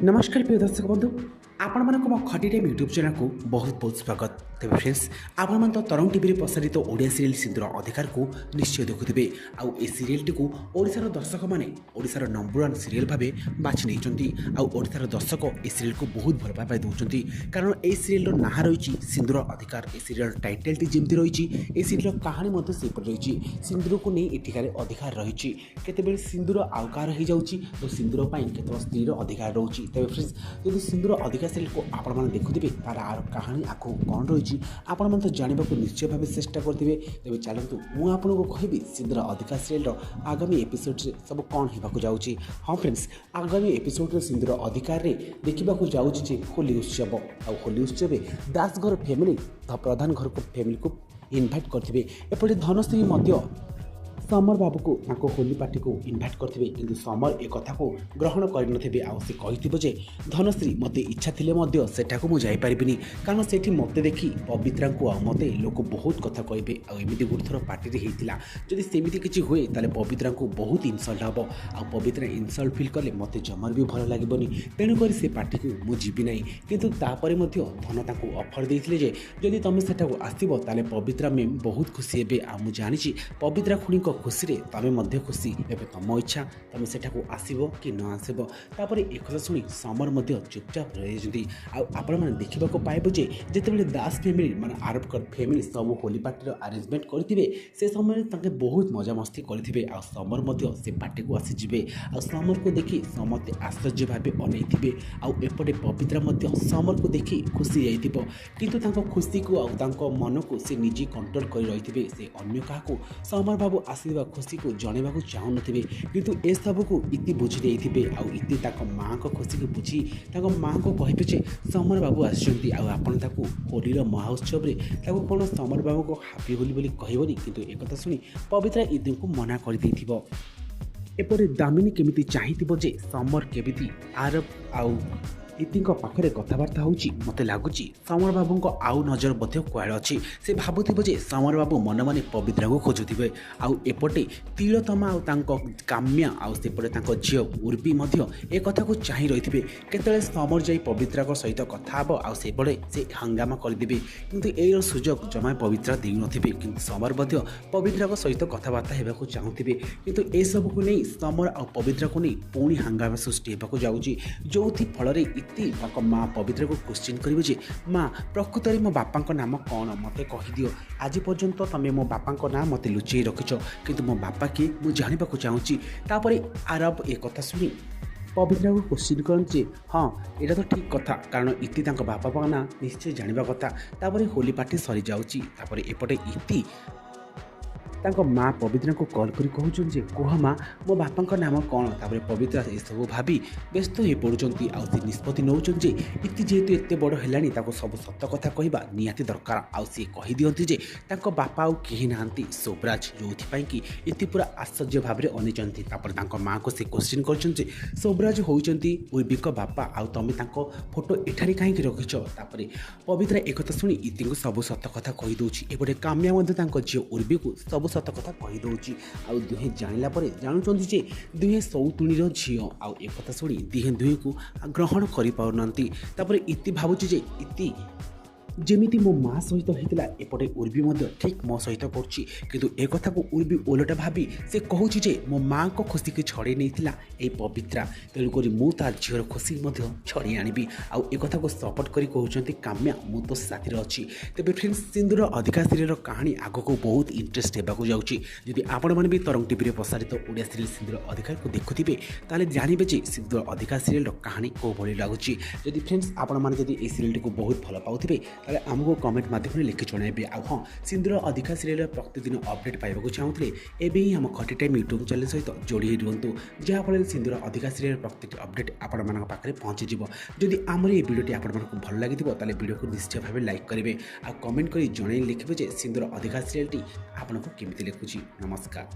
नमस्कार प्रिय दर्शक बंधु आपण मानक मो खटिटाइम यूट्यूब चैनल को बहुत बहुत स्वागत। तेज फ्रेंड्स आपण मन तो तरंग टीवी प्रसारित ओडिया सीरियल सिंदूर अधिकार को निश्चय देखुथिबे। आउ ए सीरियल टी को ओडिसार दर्शक माने ओडिसार नंबर 1 सीरियल भाबे बाछि नैचंती। आउ ओडिसार दर्शक ए सीरियल को बहुत भल पाइ दउचंती, कारण ए सीरियल रो नाम रहिछि सिंदूर अधिकार। ए सीरियल टाइटल टी जेमति रहिछि ए सीरियल कहानी मध्ये सेपर रहिछि। सिंदूर को नै एठिकारे अधिकार रहिछि। केतेबेले सिंदूर आउकार हो जाउछि तो सिंदूर पई केतो स्त्री रो अधिकार रहउछि। तेज फ्रेंड्स यदि सिंदूर अधिकार सीरियल को आपण माने देखुथिबे तार आर कहानी आखो कोन रहिछि आपण मन तो जानिबा को निश्चय भाबे चेष्टा करथिबे। तेबे चलंतु मु आपन को कहबी सिंदूर अधिकार सीरियल रो आगामी एपिसोड रे सब कोन हेबाकू जाउछि। हां फ्रेंड्स आगामी एपिसोड रे सिंदूर अधिकार रे देखिबा को जाउछि जे होली उत्सव। आ होली उत्सव दास घर फैमिली प्रधान घर को फैमिली को इनवाइट करथिबे। एपटे धनश्री मध्य समर बाबू को ताको होली पार्टी को इनवाइट करथिबे, किंतु समर ए कथा को ग्रहण कर नथिबे। आ से कहिथिबो जे धनश्री मते इच्छा थिले मध्य सेठा को मु जाई परिबिनी, कारण सेठी मते देखि पवित्रा को आ मते लोक बहुत कथा कहबे। आ एमिति गुरथर पार्टी रे हेतिला जदि सेमिति किछि होए ताले पवित्रा को बहुत इनसल्ट हबो। आ पवित्रा इनसल्ट फील करले मते जमर भी भल लागबोनी, तेनु करी से पार्टी को मु जिबि नै। किंतु तापरे मध्य धन ताको ऑफर देथिले जे जदि तमे सेठा को आसीबो ताले पवित्रा मैम बहुत खुशी हेबे। आ मु जानिछि पवित्रा खुणी को खुशी रे तमे मध्य खुशी एबे तम इच्छा तमे सेठा को आसीबो कि न आसीबो। तापरे एकला सुनी समर मध्य चुपचाप रहि जंती। आ आपण माने देखिबा को पाइबो जे जेतेबेले दास फैमिली माने आरब कर फैमिली सब होली पार्टी रो अरेंजमेंट करथिबे से समय ताके बहुत मजा मस्ती करथिबे। आ समर मध्य से पार्टी को आसी जिबे। आ समर को देखि समते आश्चर्य भाबे अनैथिबे। आ एपटे पवित्रा मध्य समर को देखि खुशी जाइथिबो, किंतु तांको खुशी को आ तांको मन को से निजी कंट्रोल कर रहिथिबे। से अन्य काहा को समर बाबू आसीबा खुशी को जणेबा को चाहू नथिबे, किंतु ए सब को इति बुझी देइथिबे। आ इति ताको मां को खुशी को बुझी ताको मां को कहिबे जे समर बाबू आछंती आ आपण ताको होली रो महोत्सव रे ताको कोन समर बाबू को हैप्पी होली बोली कहबोनी। किंतु ए कथा सुनी पवित्रा इति को मना कर देइथिबो। एपरे दामिनी केमिति चाहिथिबो जे समर केमिति आरब आउ इतिंक पाखरे कथबार्ता होउची। मते लागुची समर बाबू को आउ नजर मध्य कुआड़ अछि। से भाबुथिबो जे समर बाबू मन माने पवित्रा को खोजुथिबे। आउ एपटे तिलोतमा आउ तांको काम्या आउ सेपटे तांको झियो उर्बी मध्य ए कथा को चाहि रहिथिबे। केतले समर जाई पवित्रा को सहित कथा हबो आउ सेपटे से हंगामा कर देबे, किंतु एरो सुजोग जमा पवित्रा देउ नथिबे। किंतु समर मध्य पवित्रा को सहित कथबार्ता हेबा को चाहुथिबे, किंतु ए सब को नै समर आउ पवित्रा को नै पुणी हंगामा सृष्टि हेबा को जाउची। जोथि फलरे ताको माँ पवित्रा को क्वेश्चन करिबो जे माँ प्रकृतरे मो बापा नाम कौन मते कहि दियो। आज पर्यंत तमे मो बापा नाम मते लुचेई रखिछ, किंतु मो बापा के मु जानिबा को चाहूची। तापरे आरब ए कथा सुनी पवित्रा को क्वेश्चन करन जे हाँ एटा तो ठीक कथा, कारण इति तांको बापा ना निश्चय जानिबा कथा। तापरे होली पार्टी सरी जाउची। तापरे एपटे इति तांको माँ पवित्रा को कॉल करी कहउछन जे कोह माँ मो बापा नाम कौन। तापरे पवित्रा ए सब भाबी व्यस्त हो पड़ुचंती। आ से निष्पत्ति नउछन जे इति जेहेतु एते बड़ हेलानी ताको सब सत्य कथा कहबा नियाती दरकार। आ से कहि दियंती जे तांको बापा आउ केहि नाहंती सोबराज, जोथि पई कि इति पूरा आश्चर्य भाबरे अनिचंती। तापर तांको माँ को से क्वेश्चन करछन जे सोबराज होउचंती उर्बीको बापा आउ तमे तांको फोटो एठारी काहे कि रखिछ। तापरे पवित्रा एकथा सुनी इति को सब सत्य कथा कहि दउची। एपटे काम्या मध्ये तांको झियो उर्बी को सब सत कथा कहि दउची। आ दुहे जानिला परे जानुचंती जे दुहे सौतुणीर झियो। आ एक कथा सुनी दुहे को ग्रहण करि पाउनंती। तापरे इति भाबुची जे इति जेमिति मो माँ सहित होइतिला एपटे उर्बी मध्य ठीक मो सहित करछि, किंतु ए कथा को उर्बी ओलटा भाबी से कहूछि जे मो माँ को खुशी के छड़े नैतिला ए पवित्रा, तेणु करी मु तार झियर खुशी मध्य छड़े आनिबी। आ ए कथा को सपोर्ट करी कहउचंती काम्या मु तो साथी अछि। तेबे फ्रेंड्स सिंदूर अधिकार सीरियल कहानी आगो को बहुत इंटरेस्ट हेबा को जाउछि। जदि आपण माने भी तरंग टीवी रे प्रसारित ओडिया सीरियल सिंदूर अधिकार को देखुथिबे ताले जानिबे जे सिंदूर अधिकार सीरियल कहानी को भली लागुछि। जदि फ्रेंड्स आपण माने जदि ए सीरियल को बहुत भल पाउथिबे ताले आमको कमेंट माध्यम लिखि जणाइबे। आ हाँ सिंदूर अधिकार सीरियल प्रतिदिन अपडेट पाइबा चाहूले एबे ही हम खटिटाइम यूट्यूब चैनल सहित जोड़ी रुहतु, जहाँफल सिंदूर अधिकार सीरियल प्रत्येक अपडेट आपण मान पाखे पहुँची। जदि आमर ये वीडियोटी आपण भल लगी ताले वीडियो को निश्चय भाव लाइक करेंगे। आ कमेंट कर जन लिखे जे सिंदूर अधिकार सीरियल आपको केमिति लिखुची। नमस्कार।